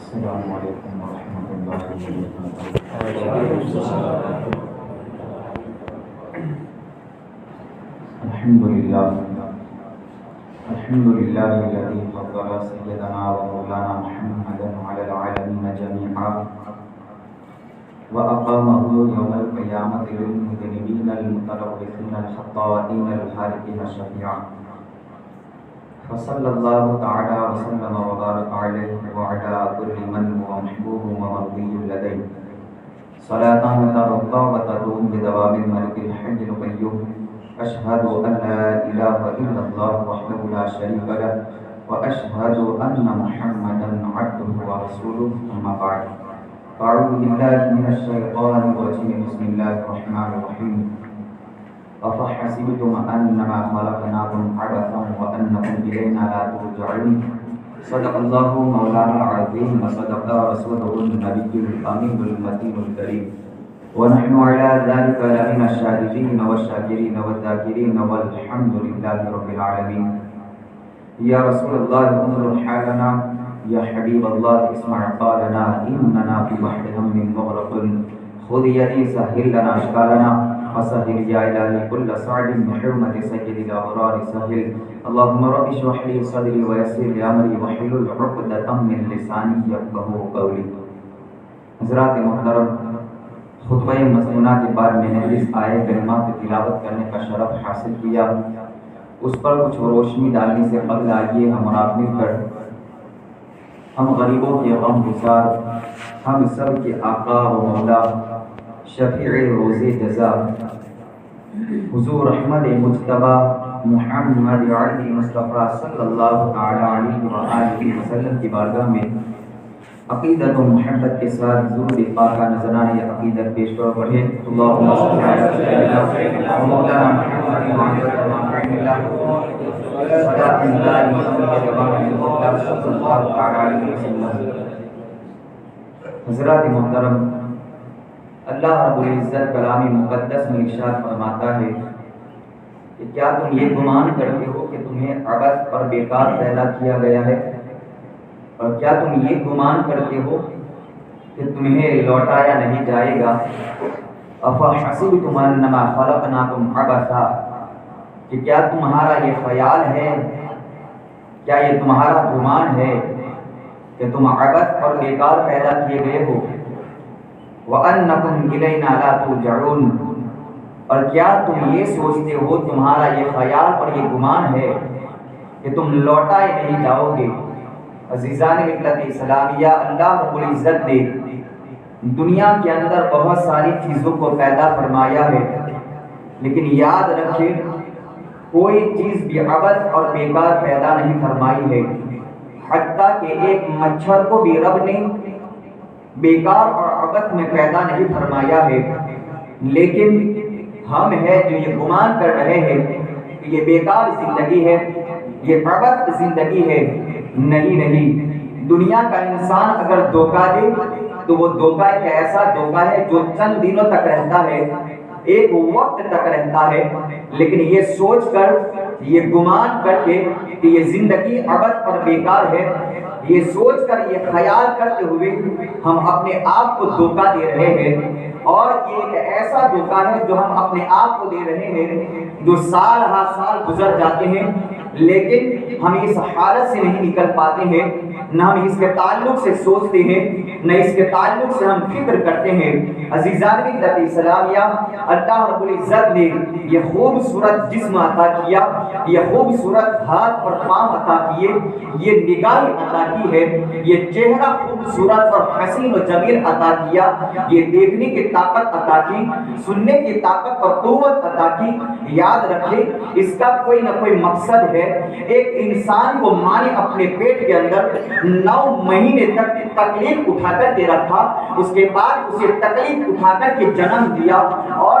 السلام علیکم ورحمۃ اللہ وبرکاتہ۔ الحمد للہ الذی فضل سیدنا و مولانا محمدا علی العالمین جمیعا واقامہ یوم القیامۃ للمذنبین المتلوثین الخطائین الحالقین شفیعا، فصلی اللہ تعالی وسلم وبارک علیہ وعلی کل من هو محبوب ومرضی لدیہ صلاۃ ترقی وتدوم بدوام الملک الحی القیوم، اشہد ان لا الہ الا اللہ وحدہ لا شریک لہ واشہد ان محمدا عبدہ ورسولہ، اما بعد اعوذ باللہ من الشیطان الرجیم، بسم اللہ الرحمن الرحیم، افحسبتم انما خلقناکم عبثا وانکم الینا لا ترجعون، صدق اللہ مولانا العظیم وصدق رسولہ النبی الامین المتین الکریم، ونحن على ذلك لمن الشاهدين والشاكرين والذاكرين والحمد لله رب العالمين۔ یا رسول اللہ انظر حالنا، یا حبیب اللہ اسمع قالنا، اننا في بحر هم مغرق، خذ يدي سهل لنا اشكالنا وسهل يا الهي كل صعب بحرمة سيد الابرار سهل، اللهم رب اشرح لي صدري ويسر لي امري واحلل عقدة من لساني يفقهوا قولي۔ حضرات محترم، خطبہ مسنونہ کے بعد میں نے جس آیت کریمہ کی تلاوت کرنے کا شرف حاصل کیا، اس پر کچھ روشنی ڈالنے سے قبل آئیے ہم اور آپ مل کر ہم غریبوں کے غم گسار، ہم سب کے آقا و مولا، شفیع روز جزا، حضور احمد مجتبی محمد عربی مصطفیٰ صلی اللہ علیہ وآلہ وسلم کی بارگاہ میں عقیدت و محبت کے ساتھ درود پاکہ نذرانہ عقیدت پیش کرو، پڑھیں اللہم صلی علی سیدنا مولانا محمد حضرات محترم، اللہ رب العزت کلام مقدس میں ارشاد فرماتا ہے کہ کیا تم یہ گمان کرتے ہو کہ تمہیں عبث اور بیکار پیدا کیا گیا ہے، اور کیا تم یہ گمان کرتے ہو کہ تمہیں لوٹایا نہیں جائے گا؟ افحسبتم انما خلقناکم عبثا، کہ کیا تمہارا یہ خیال ہے، کیا یہ تمہارا گمان ہے کہ تم عبث اور بیکار پیدا کیے گئے ہو؟ وانکم الینا لا ترجعون، اور کیا تم یہ سوچتے ہو، تمہارا یہ خیال اور یہ گمان ہے کہ تم لوٹائے نہیں جاؤ گے؟ عزیزان ملت اسلامیہ، اللہ رب العزت نے دنیا کے اندر بہت ساری چیزوں کو پیدا فرمایا ہے، لیکن یاد رکھیں کوئی چیز بھی عبث اور بیکار پیدا نہیں فرمائی ہے، حتیٰ کہ ایک مچھر کو بھی رب نے بیکار اور عبث میں پیدا نہیں فرمایا ہے، لیکن ہم ہیں جو یہ گمان کر رہے ہیں کہ یہ بیکار زندگی ہے، یہ عبث زندگی ہے۔ نہیں، دنیا کا انسان اگر دھوکہ دے تو وہ دھوکہ ایک ایسا دھوکہ ہے جو چند دنوں تک رہتا ہے، ایک وقت تک رہتا ہے، لیکن یہ سوچ کر، یہ گمان کر کے کہ یہ زندگی عبث اور بیکار ہے، یہ سوچ کر، یہ خیال کرتے ہوئے ہم اپنے آپ کو دھوکہ دے رہے ہیں، اور یہ ایک ایسا دھوکہ ہے جو ہم اپنے آپ کو دے رہے ہیں، جو سال ہر سال گزر جاتے ہیں، لیکن ہم اس حالت سے نہیں نکل پاتے ہیں، نہ ہم اس کے تعلق سے سوچتے ہیں، نہ اس کے تعلق سے ہم فکر کرتے ہیں۔ عزیزان ملت اسلامیہ، اللہ رب العزت نے یہ خوبصورت جسم عطا کیا، یہ خوبصورت ہاتھ اور پاؤں عطا کیے، یہ نگاہ عطا کی ہے، یہ چہرہ خوبصورت اور حسین و جمیل عطا کیا، یہ دیکھنے کی طاقت عطا کی، سننے کی طاقت اور قوت عطا کی۔ یاد رکھیں اس کا کوئی نہ کوئی مقصد ہے۔ ایک انسان کو ماں نے اپنے پیٹ کے اندر 9 مہینے تک تکلیف اٹھا کر کے رکھا، اس کے بعد اسے تکلیف اٹھا کر کے جنم دیا، اور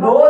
2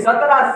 17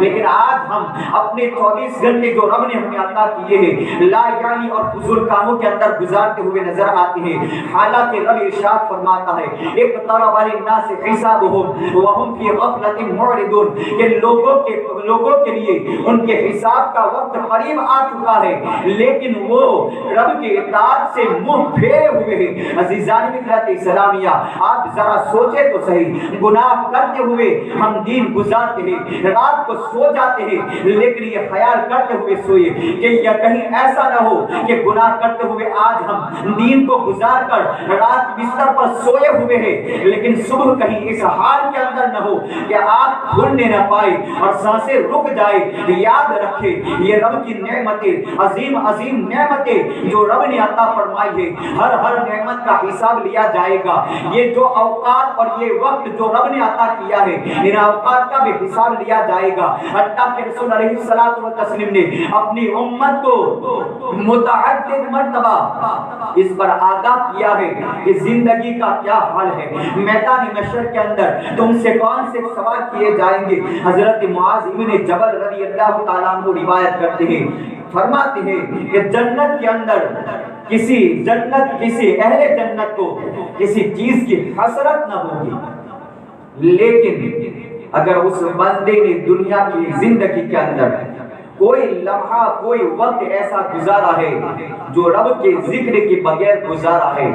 لیکن آج ہم اپنے 24 گھنٹے جو رب نے ہمیں عطا کیے ہیں لا یعنی اور فضول کاموں کے اندر گزارتے ہوئے نظر آتے ہیں۔ حالانکہ رب ارشاد فرماتا ہے اقترب للناس حسابهم وهم في غفلة معرضون کہ لوگوں کے لیے ان کے حساب کا وقت قریب آ چکا ہے، لیکن وہ رب کے اطاعت سے منہ پھیرے ہوئے ہیں۔ عزیزان ملت اسلامیہ، آپ ذرا سوچے تو صحیح، گناہ کرتے ہوئے ہم دین گزارتے ہیں، رات کو سو جاتے ہیں، لیکن یہ خیال کرتے ہوئے سوئے کہ یا کہیں ایسا نہ ہو کہ گناہ کرتے ہوئے آج ہم دین کو گزار کر رات بستر پر سوئے ہوئے ہیں، لیکن صبح کہیں اس حال کے اندر نہ ہو کہ آپ کھلنے نہ پائے اور سانسیں رک جائے۔ یاد رکھے یہ رب کی نعمتیں، عظیم عظیم نعمتیں جو رب نے عطا فرمائی ہے، ہر نعمت کا حساب لیا جائے گا۔ یہ جو اوقات اور یہ وقت جو رب نے عطا کیا ہے، ان اوقات کا بھی حساب لیا جائے گا۔ حتیٰ کہ رسول علیہ الصلوۃ والتسلیم نے اپنی امت کو متعدد مرتبہ اس پر آگاہ کیا ہے کہ زندگی کا کیا حال ہے، میدان محشر کے اندر تم سے کون سے سوال کیے جائیں گے۔ حضرت معاذ بن جبل رضی اللہ تعالیٰ عنہ روایت کرتے ہیں، فرماتے ہیں کہ جنت کے اندر کسی اہل جنت کو کسی چیز کی حسرت نہ ہوگی، لیکن اگر اس بندے نے دنیا کی زندگی کے اندر کوئی لمحہ کوئی وقت ایسا گزارا ہے جو رب کے ذکر کے بغیر گزارا ہے،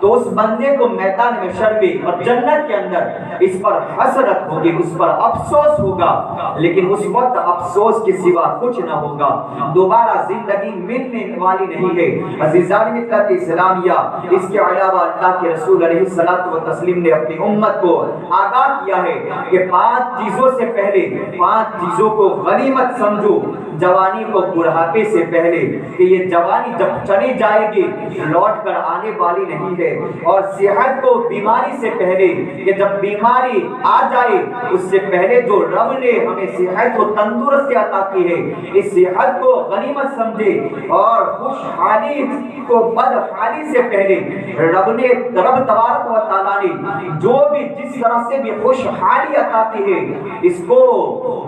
تو اس بندے کو میدان محشر میں اور جنت کے اندر اس پر حسرت ہوگی، اس پر افسوس ہوگا، لیکن اس وقت افسوس کے سوا کچھ نہ ہوگا، دوبارہ زندگی ملنے والی نہیں ہے۔ عزیزان ملت اسلامیہ، اس کے علاوہ اللہ کے رسول علیہ الصلوۃ والتسلیم نے اپنی امت کو آگاہ کیا ہے کہ 5 چیزوں سے پہلے 5 چیزوں کو غنیمت سمجھو، جوانی کو بڑھاپے سے پہلے، کہ یہ جوانی جب چلی جائے گی لوٹ کر آنے والی نہیں ہے، اور صحت کو بیماری سے پہلے، کہ جب بیماری آ جائے اس سے پہلے جو رب نے ہمیں صحت و تندرستی عطا کی ہے، اس صحت کو غنیمت سمجھے، اور خوشحالی کو بدحالی سے پہلے رب تبارک و تعالیٰ نے جو بھی جس طرح سے بھی خوشحالی عطا کی ہے، اس کو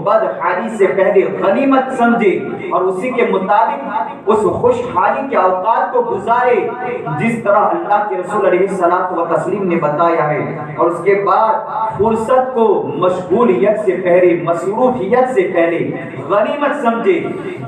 بدحالی سے پہلے غنیمت سمجھے اور اسی کے مطابق اس خوشحالی کے اوقات کو گزارے جس طرح اللہ کے رسول علیہ الصلوۃ والتسلیم نے بتایا ہے، اور اس کے بعد فرصت کو مشغولیت سے پہلے، مصروفیت سے پہلے غنیمت سمجھے۔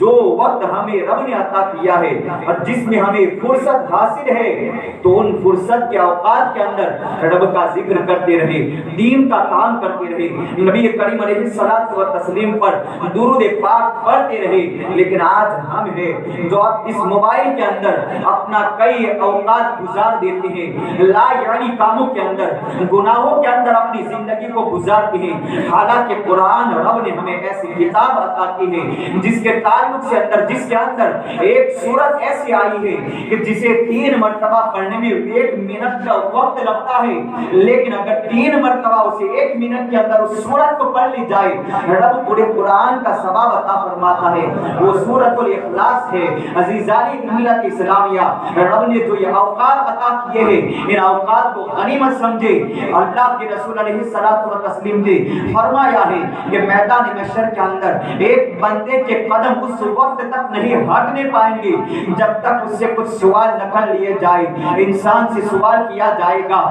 جو وقت ہمیں رب نے عطا کیا ہے اور جس میں ہمیں فرصت حاصل ہے، تو ان فرصت کے اوقات کے اندر رب کا ذکر کرتے رہے، دین کا کام کرتے رہے، نبی کریم علیہ الصلوۃ والتسلیم پر درود پاک پڑھتے رہے۔ لیکن آج ہم ہیں جو اس موبائل کے اندر اپنا کئی اوقات گزار دیتے ہیں، لا یعنی کاموں کے اندر، گناہوں کے اندر اپنی زندگی کو گزارتے ہیں، حالانکہ قرآن رب نے ہمیں ایسی کتاب عطا کی ہے جس کے تعلق سے جس کے اندر ایک سورت ایسی آئی ہے کہ جسے 3 مرتبہ پڑھنے میں 1 منٹ کا وقت لگتا ہے، لیکن اگر 3 مرتبہ اسے 1 منٹ کے اندر اس سورت کو پڑھ لی جائے، رب پورے قرآن کا ثواب عطا فرماتا ہے۔ وہ سورۃ الاخلاص ہے۔ عزیزانی ملت اسلامیہ، رب نے جو یہ اوقات عطا کیے ہیں، ان اوقات کو غنیمت سمجھے۔ اللہ کے رسول علیہ الصلوۃ والتسلیم نے فرمایا ہے کہ میدان محشر کے اندر ایک بندے کے قدم اس وقت تک نہیں ہٹنے پائیں گے جب تک اس سے کچھ سوال نہ کر لیے جائے۔ انسان سے سوال کیا جائے گا،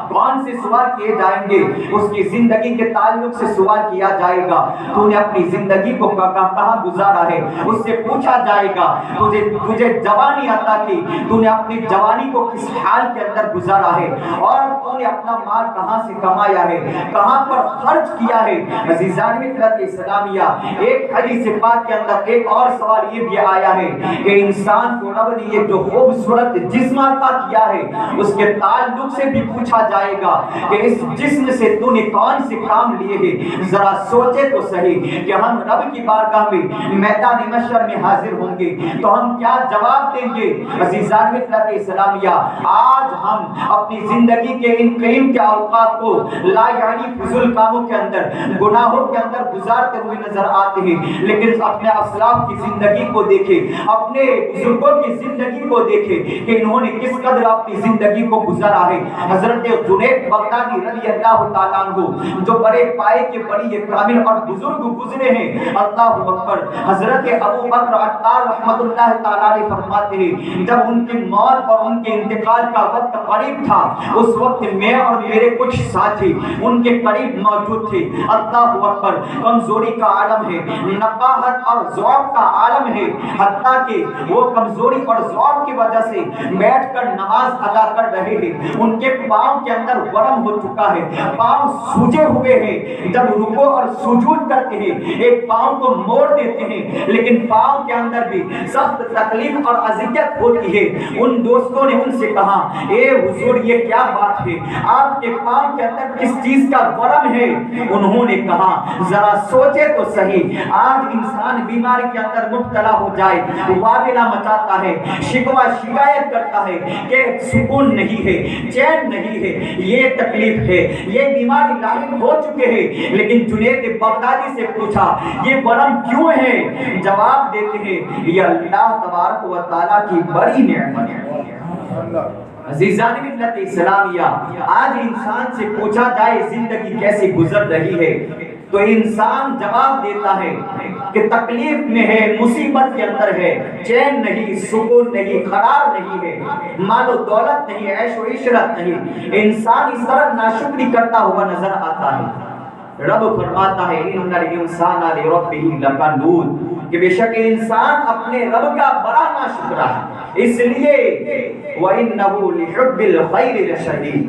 کون سے سوال کیے جائیں گے؟ اس کی زندگی کے تعلق سے سوال کیا جائے گا، تو نے اپنی زندگی کو کہاں گزارا ہے؟ اس سے پوچھا جائے گا تجھے جوانی عطا کی، تو نے اپنی جوانی کو کس حال کے اندر گزارا ہے، اور تو نے اپنا مال کہاں سے کمایا ہے، کہاں پر خرچ کیا ہے۔ عزیزان ملت اسلامیہ، ایک حدیث پاک کے اندر ایک اور سوال یہ بھی آیا ہے کہ انسان کو رب نے یہ جو خوبصورت جسم عطا کیا ہے، اس کے تعلق سے بھی پوچھا جائے گا کہ اس جسم سے تو نے کون سے کام لیے ہیں۔ ذرا سوچے تو صحیح کہ ہم رب کی بارگاہ میں میدان محشر میں حاضر ہوں گے تو ہم کیا جواب دیں گے؟ عزیزان ملت اسلامیہ، آج ہم اپنی زندگی کے ان قیمتی کے اوقات کو لا یعنی فضول کاموں کے اندر، گناہوں کے اندر گزارتے ہوئے نظر آتے ہیں، لیکن اپنے اسلاف کی زندگی کو دیکھیں، اپنے بزرگوں کی زندگی کو دیکھیں کہ انہوں نے کس قدر اپنی زندگی کو گزارا ہے۔ حضرت جنید بغدادی رضی اللہ تعالیٰ عنہ جو بڑے پائے کے بڑی ایک کامل اور بزرگ گزرے ہیں، اللہ اکبر، حضرت ابو بکر عطار رحمت اللہ تعالیٰ علیہ فرماتے ہیں جب ان کی موت اور ان کے انتقال کا وقت قریب تھا، اس وقت میں اور میرے کچھ ساتھی ان کے قریب موجود تھے۔ اللہ اکبر، کمزوری کا عالم ہے، نقاہت اور ضعف کا عالم ہے، حتیٰ کہ وہ کمزوری اور ضعف کی وجہ سے بیٹھ کر نماز ادا کر رہے ہیں، ان کے پاؤں کے اندر ورم ہو چکا ہے، پاؤں سوجے ہوئے ہیں، جب رکوع اور سجود کرتے ہیں ایک پاؤں کو موڑ دیتے ہیں، لیکن پاؤں کے اندر بھی سخت تکلیف اور اذیت ہوتی ہے۔ ان دوستوں نے ان سے کہا، اے حضور یہ کیا بات ہے، آپ کے پاؤں کے اندر کس چیز کا ورم ہے؟ انہوں نے کہا ذرا سوچے تو صحیح، آج انسان بیماری کے اندر مبتلا ہو جائے واویلا مچاتا ہے، شکوہ شکایت کرتا ہے کہ سکون نہیں ہے، چین نہیں ہے، یہ تکلیف ہے، یہ بیماری لاحق ہو چکے ہیں، لیکن جنید بغدادی سے پوچھا یہ ورم کیوں ہے؟ جواب دیتے ہیں یہ اللہ تبارک و تعالیٰ کی بڑی نعمت ہے۔ عزیزان ملت اسلامیہ، آج انسان سے پوچھا جائے زندگی کیسی گزر رہی ہے تو انسان جواب دیتا ہے کہ تکلیف میں ہے، مصیبت کے اندر ہے، چین نہیں، سکون نہیں، قرار نہیں ہے، مال و دولت نہیں، عیش و عشرت نہیں، انسان اس طرح ناشکری کرتا ہوا نظر آتا ہے۔ رب فرماتا ہے ان الانسان لربہ لکنود، کہ بے شک انسان اپنے رب کا بڑا ناشکرا ہے، اس لیے وَإِنَّهُ لِحُبِّ الْخَيْرِ لَشَدِيدٌ،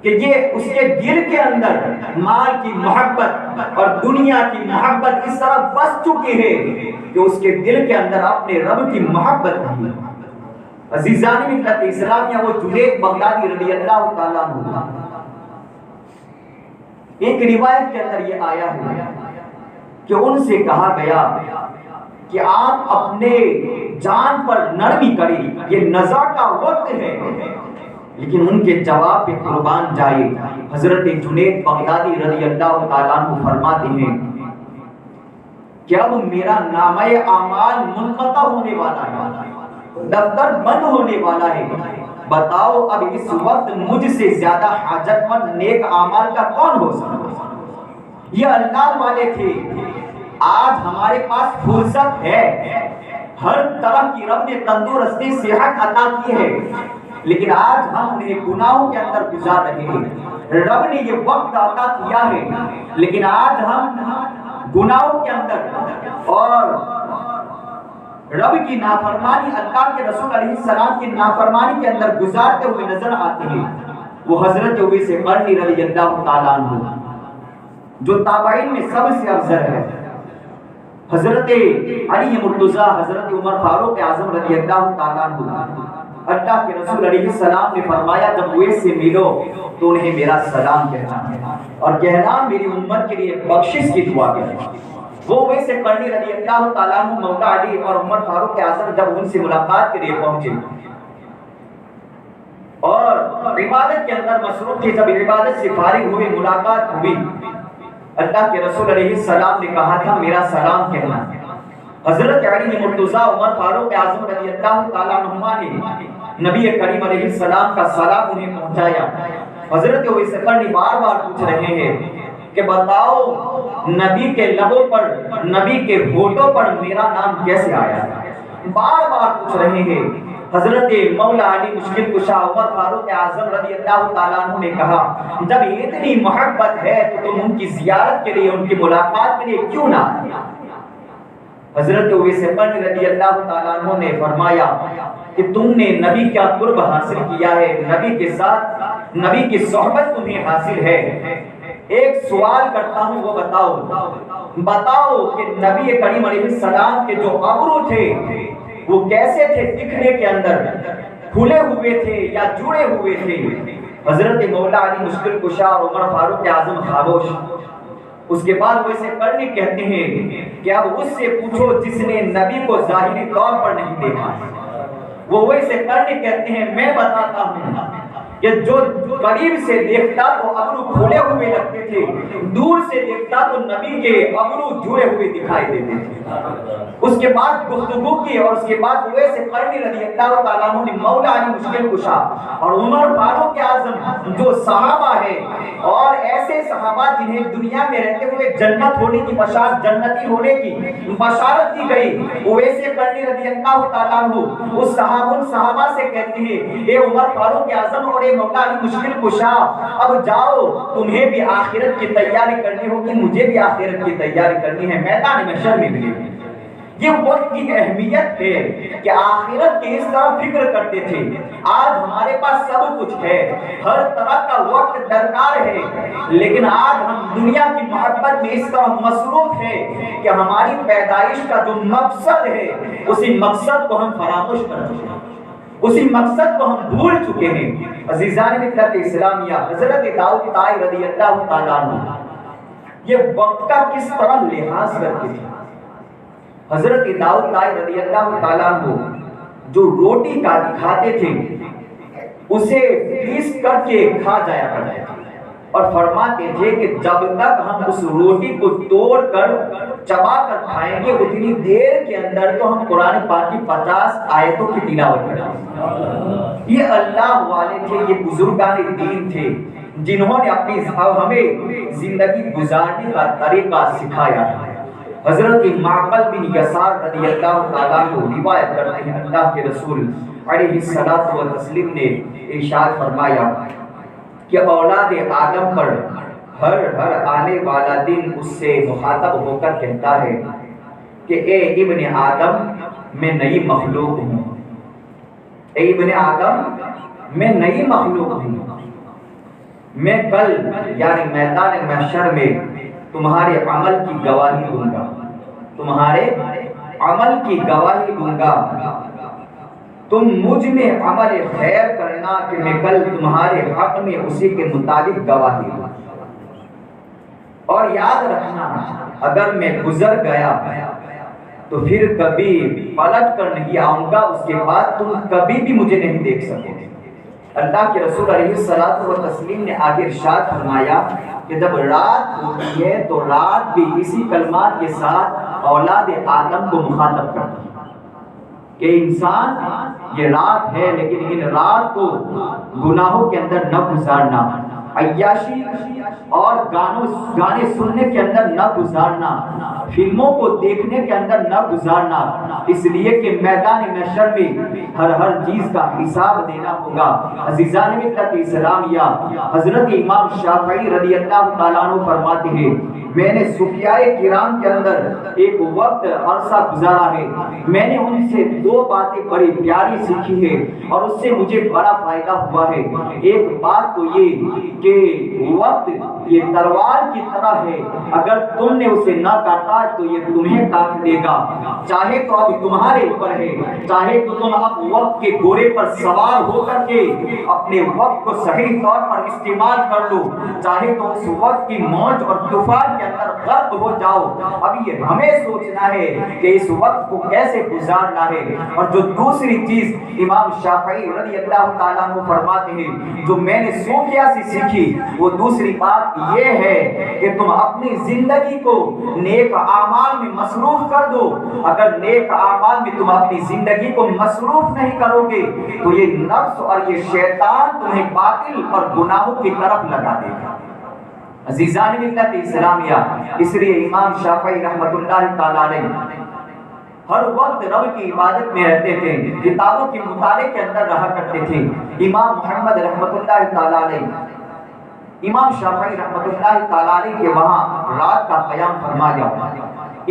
کہ یہ اس کے دل کے اندر مال کی محبت اور دنیا کی محبت اس طرح بس چکی ہے کہ اس کے دل کے اندر اپنے رب کی محبت نہیں۔ عزیزان ملت اسلامیہ، وہ جنید بغدادی رضی اللہ تعالیٰ عنہ، ایک روایت کے اندر یہ آیا ہے کہ ان سے کہا گیا کہ آپ اپنے جان پر نرمی کریں، یہ نزع کا وقت ہے، لیکن ان کے جواب پہ قربان جائے حضرت جنید بغدادی رضی اللہ تعالیٰ عنہ فرماتے ہیں کہ اب میرا نامہ اعمال منقطع ہونے والا ہے، دفتر بند ہونے والا ہے، بتاؤ اب اس وقت مجھ سے زیادہ حاجت مند نیک اعمال کا کون ہو سکتا؟ یہ اللہ والے تھے، آج ہمارے پاس فرصت ہے، ہر طرح کی رب نے تندرستی صحت عطا کی ہے، لیکن آج ہم انہیں گناہوں کے اندر گزار رہے ہیں۔ رب نے یہ وقت عطا کیا ہے، لیکن آج ہم گناہوں کے اندر اور رب کی نافرمانی، اللہ کے رسول علیہ السلام کی نافرمانی کے اندر گزارتے ہوئے نظر آتے ہیں۔ وہ حضرت اویس قرنی رضی اللہ تعالیٰ عنہ جو تابعین میں سب سے افضل ہے، حضرت علی مرتضیٰ، حضرت عمر فاروق اعظم رضی اللہ تعالیٰ عنہ، اللہ کے رسول علیہ السلام نے فرمایا جب اویس سے ملو تو انہیں میرا سلام کہنا ہے اور کہنا میری امت کے لیے بخشش کی دعا کرنا۔ وہ اویس قرنی رضی اللہ تعالیٰ عنہ مولا علی اور عمر فاروق اعظم جب ان سے ملاقات کے لیے پہنچے اور عبادت کے اندر مصروف تھے، جب عبادت سے فارغ ہوئے ملاقات ہوئی، اللہ کے رسول علیہ السلام نے کہا تھا میرا سلام کہنا۔ حضرت علی مرتضیٰ عمر فاروق اعظم رضی اللہ تعالیٰ عنہما نے نبی کریم علیہ السلام کا سلام انہیں پہنچایا۔ حضرت اویس قرنی بار بار پوچھ رہے ہیں کہ بتاؤ نبی کے لبوں پر، نبی کے ہونٹوں پر میرا نام کیسے آیا؟ بار بار پوچھ رہے ہیں۔ حضرت مولا علی مشکل کشا عمر فاروق اعظم رضی اللہ تعالیٰ عنہ نے کہا جب اتنی محبت ہے تو تم ان کی زیارت کے لیے، ان کی ملاقات کے لیے کیوں نہ آئے؟ حضرت اویس قرنی رضی اللہ تعالیٰ عنہ نے فرمایا کہ تم نے نبی کا قرب حاصل کیا ہے، نبی کے ساتھ نبی کی صحبت تمہیں حاصل ہے، ایک سوال کرتا ہوں وہ بتاؤ کہ نبی کریم علیہ السلام کے جو ابرو تھے وہ کیسے تھے؟ دکھنے کے اندر کھلے ہوئے تھے یا جڑے ہوئے تھے؟ حضرت مولا علی مشکل کشا اور عمر فاروق اعظم خاموش۔ اس کے بعد وہ اسے کرنے کہتے ہیں کہ اب اس سے پوچھو جس نے نبی کو ظاہری طور پر نہیں دیکھا، وہ ویسے کرنے کہتے ہیں میں بتاتا ہوں کہ جو قریب سے دیکھتا تو ابرو کھولے ہوئے لگتے تھے، دور سے دیکھتا تو نبی کے ابرو جھڑے ہوئے دکھائی دیتے تھے۔ اس کے بعد گفتگو کی اور اس کے بعد ویسے قرنی رضی اللہ تعالیٰ عنہ نے مولا علی مشکل کشا اور عمر فاروق اعظم جو صحابہ ہے اور ایسے صحابہ جنہیں دنیا میں رہتے ہوئے جنت ہونے کی بشارت، جنتی ہونے کی بشارت دی گئی، ویسے قرنی رضی اللہ تعالیٰ عنہ اس صحابہ سے کہتے ہیں اے عمر فاروق اعظم اور اے مولا علی مشکل کشا، اب جاؤ، تمہیں بھی آخرت کی تیاری کرنی ہوگی، مجھے بھی آخرت کی تیاری کرنی ہے، میدان محشر میں ملے گی۔ یہ وقت کی اہمیت ہے کہ آخرت کی اس طرح فکر کرتے تھے۔ آج ہمارے پاس سب کچھ ہے، ہر طرح کا وقت درکار ہے، لیکن آج ہم دنیا کی محبت میں اس طرح مصروف ہیں کہ ہماری پیدائش کا جو مقصد ہے اسی مقصد کو ہم فراموش کر چکے ہیں، اسی مقصد کو ہم بھول چکے ہیں۔ عزیزان ملت اسلامیہ، حضرت داؤد طائی رضی اللہ تعالیٰ عنہ یہ وقت کا کس طرح لحاظ کرتے تھے۔ حضرت داؤد طائی رضی اللہ تعالیٰ عنہ جو روٹی کا کھاتے تھے اسے پیس کر کے کھا جایا کرتے تھے اور فرماتے تھے کہ جب تک ہم اس روٹی کو توڑ کر چبا کر کھائیں گے اتنی دیر کے اندر تو ہم قرآن پاک کی 50 آیتوں کی تلاوت کریں۔ یہ اللہ والے تھے، یہ بزرگان دین تھے جنہوں نے اپنی ہمیں زندگی گزارنے کا طریقہ سکھایا ہے۔ حضرت معقل بن یسار رضی اللہ تعالیٰ عنہ روایت کرتے ہیں اللہ کے رسول علیہ الصلوۃ والتسلیم نے ارشاد فرمایا کہ اولاد آدم پر ہر آنے والا دن اس سے مخاطب ہو کر کہتا ہے کہ اے ابن آدم میں نئی مخلوق ہوں، اے ابن آدم میں نئی مخلوق ہوں، میں کل یعنی میدان محشر میں تمہارے عمل کی گواہی دوں گا، تمہارے عمل کی گواہی دوں گا، تم مجھ میں عمل خیر کرنا کہ میں کل تمہارے حق میں اسی کے مطابق گواہی دوں، اور یاد رکھنا اگر میں گزر گیا تو پھر کبھی پلٹ کر نہیں آؤں گا، اس کے بعد تم کبھی بھی مجھے نہیں دیکھ سکو گے۔ اللہ کے رسول علیہ الصلوۃ والتسلیم نے آگے ارشاد فرمایا کہ جب رات ہوتی ہے تو رات بھی اسی کلمات کے ساتھ اولاد آدم کو مخاطب کرتی ہے کہ انسان یہ رات ہے لیکن ان رات کو گناہوں کے اندر نہ گزارنا، عیاشی اور گانے سننے کے اندر نہ گزارنا، فلموں کو دیکھنے کے اندر نہ گزارنا، اس لیے کہ میدان محشر میں ہر چیز کا حساب دینا ہوگا۔ عزیزان ملت اسلامیہ، حضرت امام شافعی رضی اللہ تعالیٰ عنہ فرماتے ہیں میں نے صوفیائے کرام کے اندر ایک وقت عرصہ گزارا ہے، میں نے ان سے 2 باتیں بڑی پیاری سیکھی ہے اور اس سے مجھے بڑا فائدہ ہوا ہے۔ ایک بات تو یہ کہ وقت یہ تلوار کی طرح ہے، اگر تم نے اسے نہ کاٹا تو یہ تمہیں کاٹ دے گا، چاہے تو اب تمہارے اوپر ہے، چاہے تو تم اب وقت کے گھوڑے پر سوار ہو کر کے اپنے وقت کو صحیح طور پر استعمال کر لو، چاہے تو اس وقت کی موج اور طوفان کے اندر غرق ہو جاؤ۔ اب یہ ہمیں سوچنا ہے کہ اس وقت کو کیسے گزارنا ہے۔ اور جو دوسری چیز امام شافعی رضی اللہ تعالیٰ عنہ فرماتے ہیں جو میں نے صوفیہ سے سیکھی، وہ دوسری بات یہ ہے کہ تم اپنی زندگی کو نیک اعمال میں مصروف کر دو۔ اگر نیک اعمال میں تم اپنی زندگی کو مصروف نہیں کرو گے تو یہ نفس اور یہ شیطان تمہیں باطل اور گناہوں کی طرف لگا دے گا۔ عزیزان ملت اسلامیہ، اس لیے امام شافعی رحمۃ اللہ تعالیٰ علیہ ہر وقت رب کی عبادت میں رہتے تھے، کتابوں کے مطالعے کے اندر رہا کرتے تھے۔ امام محمد رحمۃ اللہ تعالیٰ علیہ، امام شافعی رحمۃ اللہ تعالیٰ علیہ کے وہاں رات کا قیام فرمایا۔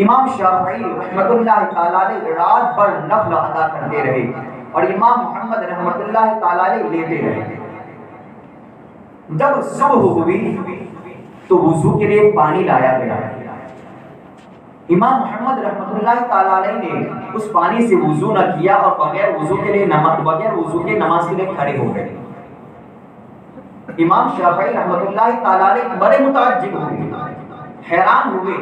امام شافعی رحمۃ اللہ تعالیٰ علیہ رات بھر نفل ادا کرتے رہے اور امام محمد رحمۃ اللہ تعالیٰ علیہ لیتے رہے۔ جب صبح ہوئی تو وضو کے لیے پانی لایا گیا۔ امام محمد رحمۃ اللہ تعالیٰ علیہ نے اس پانی سے وضو نہ کیا اور بغیر وضو کے نماز کے لیے کھڑے ہو گئے۔ امام شافعی رحمۃ اللہ تعالیٰ علیہ بڑے متعجب ہوئے، حیران ہوئے،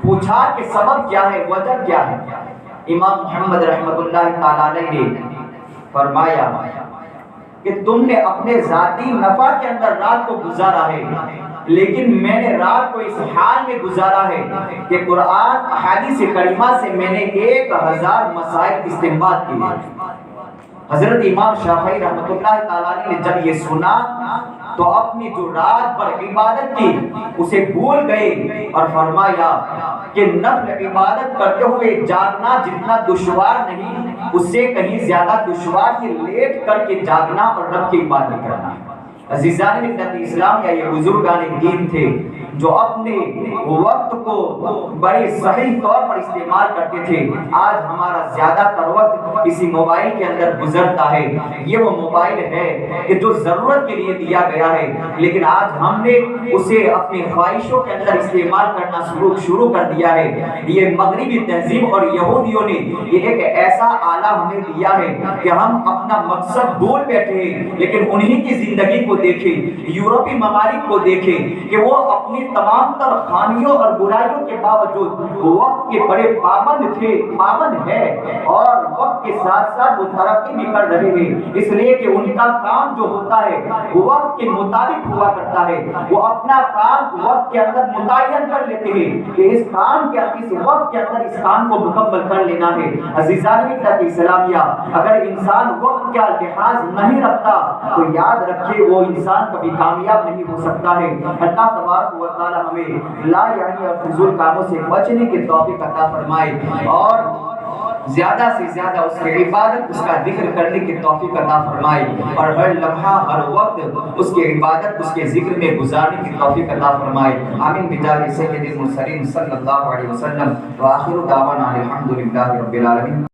پوچھا کہ سبب کیا ہے، وجہ کیا ہے۔ امام محمد رحمۃ اللہ تعالیٰ علیہ نے فرمایا کہ تم نے اپنے ذاتی نفع کے اندر رات کو گزارا ہے، لیکن میں نے رات کو اس حال میں گزارا ہے کہ قرآن احادیث کریمہ سے میں نے 1000 مسائل استنباط کیے۔ حضرت امام شافعی رحمۃ اللہ تعالیٰ نے جب یہ سنا تو اپنی جو رات پر عبادت کی اسے بھول گئے اور فرمایا کہ نفل عبادت کرتے ہوئے جاگنا جتنا دشوار نہیں، اس سے کہیں زیادہ دشوار یہ لیٹ کر کے جاگنا اور رب کی عبادت کرنا۔ عزیزان ملت اسلام، یا یہ بزرگان دین تھے جو اپنے وقت کو بڑے صحیح طور پر استعمال کرتے تھے۔ آج ہمارا زیادہ تر وقت اسی موبائل کے اندر گزرتا ہے۔ یہ وہ موبائل ہے کہ جو ضرورت کے لیے دیا گیا ہے، لیکن آج ہم نے اسے اپنی خواہشوں کے اندر استعمال کرنا شروع کر دیا ہے۔ یہ مغربی تہذیب اور یہودیوں نے یہ ایک ایسا آلہ ہمیں دیا ہے کہ ہم اپنا مقصد بھول بیٹھے ہیں، لیکن انہی کی زندگی کو دیکھیں، یورپی ممالک کو دیکھیں کہ وہ اپنی تمام تر خامیوں اور برائیوں کے باوجود وقت کے بڑے پابند ہے اور وقت کے ساتھ ساتھ وہ ترقی بھی کر رہے ہیں، اس لیے کہ ان کا کام جو ہوتا ہے وہ وقت کے مطابق ہوا کرتا ہے۔ وہ اپنا کام وقت کے اندر متعین کر لیتے ہیں کہ اس وقت کے اندر اس کام کو مکمل کر لینا ہے۔ عزیزان ملت اسلامیہ، اگر انسان وقت کا لحاظ نہیں رکھتا تو یاد رکھے وہ انسان کبھی کامیاب نہیں ہو سکتا ہے۔ اللہ تبارک و تعالی ہمیں لا یعنی اور فضول کاموں سے بچنے کی توفیق عطا فرمائے اور زیادہ سے زیادہ اس کی عبادت، اس کا ذکر کرنے کی توفیق عطا فرمائے اور ہر لمحہ ہر وقت اس کی عبادت، اس کے ذکر میں گزارنے کی توفیق عطا فرمائے۔ آمین بجاہ سید المرسلین صلی اللہ علیہ وسلم، وآخر دعوانا الحمدللہ رب العالمین۔